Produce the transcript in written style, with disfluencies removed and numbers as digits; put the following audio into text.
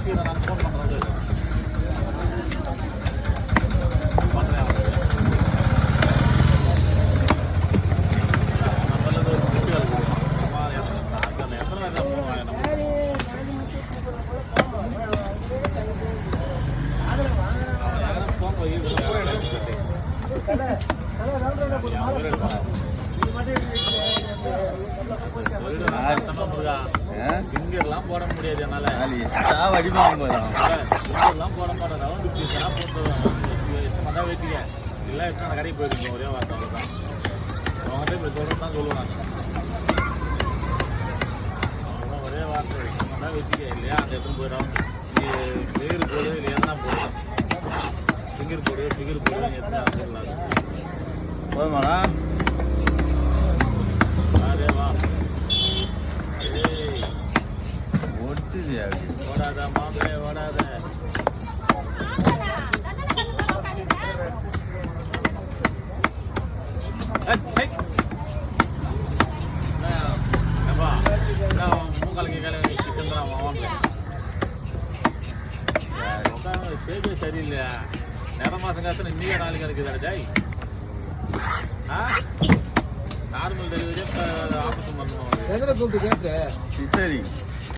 நான் ஃபோன் பண்ணுறது இங்கெல்லாம் போட முடியாது என்னால அடிப்பாங்க இங்கெல்லாம் போட மாட்டேன் ரவுண்டு பீஸ்லாம் போட்டு தான் வெட்டிக்க எல்லாம் எடுத்து நான் கடைக்கு போயிருக்கேன் ஒரே வார்த்தை அவ்வளோதான் அவங்கள்ட்ட இப்படி சொல்கிறது தான் சொல்லுவாங்க அவ்வளோதான் ஒரே வார்த்தை தான் வெட்டிக்க இல்லையா அந்த இடத்துல போய் ரவுண்டு ஃபிகர் போடு இல்லை என்ன போடலாம் ஃபிகர் போடு எத்தனை சொல்லலாம் போதுமாடா வா ஓடாத மாப்பிள்ளை ஓடாத மூக்காலங்க சரியில்லையா நேர மாசம் காசு நீங்க நாளைக்கு இருக்குதா ஜாய் நார்மல் டெலிவரி ஆபரேஷன் பண்ணுவோம் சரி